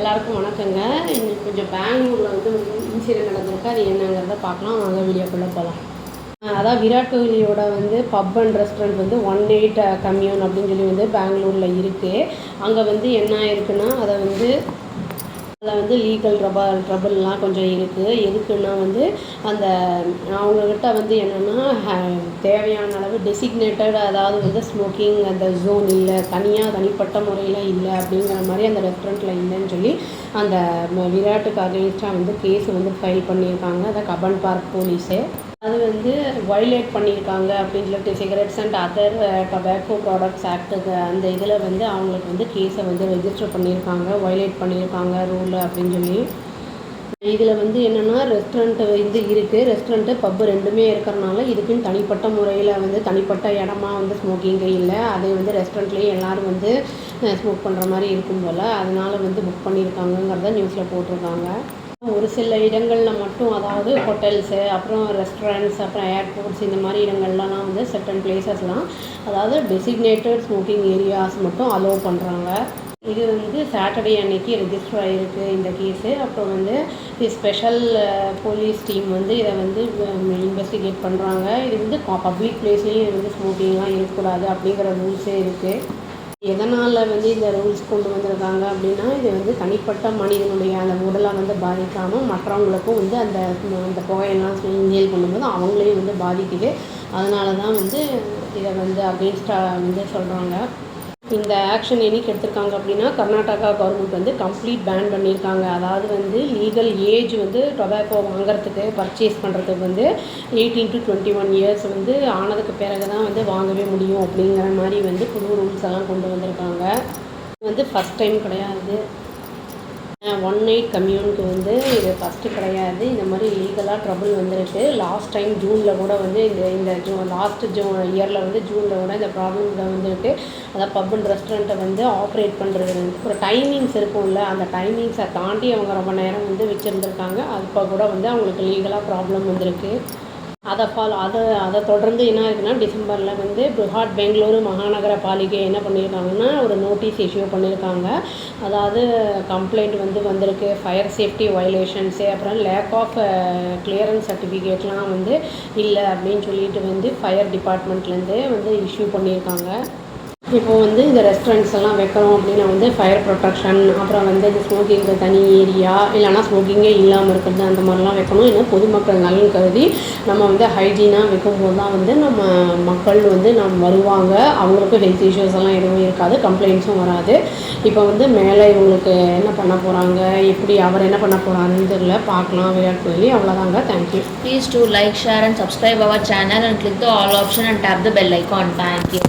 எல்லாருக்கும் வணக்கங்க. இன்னைக்கு கொஞ்சம் பெங்களூரில் வந்து இன்சிடென்ட் நடந்திருக்கு. அது என்னங்கிறத பார்க்கலாம். வாங்க வீடியோக்குள்ளே போகலாம். அதான் விராட் கோலியோட வந்து பப் அண்ட் ரெஸ்டாரண்ட் வந்து 18 கம்யூன் அப்படின்னு சொல்லி வந்து பெங்களூரில் இருக்குது. அங்கே வந்து என்ன இருக்குன்னா அதில் வந்து லீகல் ட்ரபிள்லாம் கொஞ்சம் இருக்குது. எதுக்குன்னா வந்து அந்த அவங்கக்கிட்ட வந்து என்னென்னா தேவையான அளவு டெசிக்னேட்டட், அதாவது வந்து ஸ்மோக்கிங் அந்த ஜோன் இல்லை, தனிப்பட்ட முறையில் இல்லை அப்படிங்கிற மாதிரி அந்த ரெஸ்டாரண்ட்டில் இல்லைன்னு சொல்லி அந்த விராட்டுக்கு அகெயின்ஸ்டாக வந்து கேஸ் வந்து ஃபைல் பண்ணியிருக்காங்க. அதை கபன் பார்க் போலீஸு அது வந்து வயலேட் பண்ணியிருக்காங்க அப்படின்னு சொல்லிட்டு cigarettes and other tobacco products ஆக்டுக்கு அந்த இதில் வந்து அவங்களுக்கு வந்து கேஸை வந்து ரெஜிஸ்டர் பண்ணியிருக்காங்க, வயலேட் பண்ணியிருக்காங்க ரூல் அப்படின்னு சொல்லி. இதில் வந்து என்னென்னா ரெஸ்டாரண்ட்டு வந்து இருக்குது, ரெஸ்டாரண்ட்டு பப்பு ரெண்டுமே இருக்கிறனால இதுக்குன்னு தனிப்பட்ட முறையில் வந்து தனிப்பட்ட இடமா வந்து ஸ்மோக்கிங்கே இல்லை. அதே வந்து ரெஸ்டாரண்ட்லேயே எல்லோரும் வந்து ஸ்மோக் பண்ணுற மாதிரி இருக்கும் போல், அதனால் வந்து புக் பண்ணியிருக்காங்கங்கிறத நியூஸில் போட்டிருக்காங்க. ஒரு சில இடங்களில் மட்டும், அதாவது ஹோட்டல்ஸு, அப்புறம் ரெஸ்டாரண்ட்ஸ், அப்புறம் ஏர்போர்ட்ஸ், இந்த மாதிரி இடங்கள்லாம் வந்து சர்டன் பிளேசஸ்லாம் அதாவது டெசிக்னேட்டட் ஸ்மோக்கிங் ஏரியாஸ் மட்டும் அலோவ் பண்ணுறாங்க. இது வந்து சாட்டர்டே அன்னைக்கு ரெஜிஸ்டர் ஆகிருக்கு இந்த கேஸு. அப்புறம் வந்து ஸ்பெஷல் போலீஸ் டீம் வந்து இதை வந்து இன்வெஸ்டிகேட் பண்ணுறாங்க. இது வந்து பப்ளிக் பிளேஸ்லேயும் வந்து ஸ்மோக்கிங்லாம் இருக்கக்கூடாது அப்படிங்கிற ரூல்ஸே இருக்குது. எதனால் வந்து இந்த ரூல்ஸ் கொண்டு வந்திருக்காங்க அப்படின்னா, இது வந்து தனிப்பட்ட மனிதனுடைய அந்த உடலை வந்து பாதிக்காமல் மற்றவங்களுக்கும் வந்து அந்த புகையெல்லாம் இன்ஹேல் பண்ணும்போது அவங்களையும் வந்து பாதிக்குது. அதனால தான் வந்து இதை வந்து அகெயின்ஸ்டாக வந்து சொல்கிறாங்க. இந்த ஆக்ஷன் என்னைக்கு எடுத்திருக்காங்க அப்படின்னா, கர்நாடகா கவர்மெண்ட் வந்து கம்ப்ளீட் பேன் பண்ணியிருக்காங்க. அதாவது வந்து லீகல் ஏஜ் வந்து டொபாக்கோ வாங்குறதுக்கு, பர்ச்சேஸ் பண்ணுறதுக்கு வந்து 18 to 21 இயர்ஸ் வந்து ஆனதுக்கு பிறகு தான் வந்து வாங்கவே முடியும் அப்படிங்கிற மாதிரி வந்து புது ரூல்ஸ் எல்லாம் கொண்டு வந்திருக்காங்க. இது வந்து ஃபஸ்ட் டைம் கிடையாது. 18 கம்யூனுக்கு வந்து இது ஃபஸ்ட்டு கிடையாது. இந்த மாதிரி லீகலாக ட்ரபிள் வந்திருக்கு. லாஸ்ட் டைம் ஜூனில் கூட வந்து லாஸ்ட்டு இயரில் வந்து ஜூனில் கூட இந்த ப்ராப்ளம் வந்திருக்கு. அதாவது பப் அண்ட் ரெஸ்டாரண்ட்டை வந்து ஆப்ரேட் பண்ணுறது வந்து ஒரு டைமிங்ஸ் இருக்கும்ல, அந்த டைமிங்ஸை தாண்டி அவங்க ரொம்ப நேரம் வந்து வச்சுருந்துருக்காங்க. அப்போ கூட வந்து அவங்களுக்கு லீகலாக ப்ராப்ளம் வந்திருக்கு. அதை தொடர்ந்து என்ன இருக்குன்னா, டிசம்பரில் வந்து பிருஹாட் பெங்களூரு மகாநகர பாலிகை என்ன பண்ணியிருக்காங்கன்னா ஒரு நோட்டீஸ் இஷ்யூ பண்ணியிருக்காங்க. அதாவது கம்ப்ளைண்ட் வந்து வந்திருக்கு, ஃபயர் சேஃப்டி வயலேஷன்ஸு, அப்புறம் லேக் ஆஃப் கிளியரன்ஸ் சர்டிஃபிகேட்லாம் வந்து இல்லை அப்படின்னு சொல்லிட்டு வந்து ஃபயர் டிபார்ட்மெண்ட்லேருந்தே வந்து இஷ்யூ பண்ணியிருக்காங்க. இப்போது வந்து இந்த ரெஸ்டாரண்ட்ஸ் எல்லாம் வைக்கிறோம் அப்படின்னா வந்து ஃபயர் ப்ரொடெக்ஷன், அப்புறம் வந்து இந்த ஸ்மோக்கிங்க்கு தனி ஏரியா, இல்லைனா ஸ்மோக்கிங்கே இல்லாமல் இருக்கிறது, அந்த மாதிரிலாம் வைக்கணும். ஏன்னா பொதுமக்கள் நலன் கருதி நம்ம வந்து ஹைஜீனாக வைக்கும்போது தான் வந்து நம்ம மக்கள் வந்து வருவாங்க, அவங்களுக்கும் ஹெல்த் இஷ்யூஸ் எல்லாம் எதுவும் இருக்காது, கம்ப்ளைண்ட்ஸும் வராது. இப்போ வந்து மேலே இவங்களுக்கு என்ன பண்ண போகிறாங்க, எப்படி அவர் என்ன பண்ண போகிறாருன்னு தெரியல, பார்க்கலாம். விராட் கோலி அவ்வளோதாங்க. Thank you. Please do like, share and subscribe our channel and click the all option and tap the bell icon. Thank you.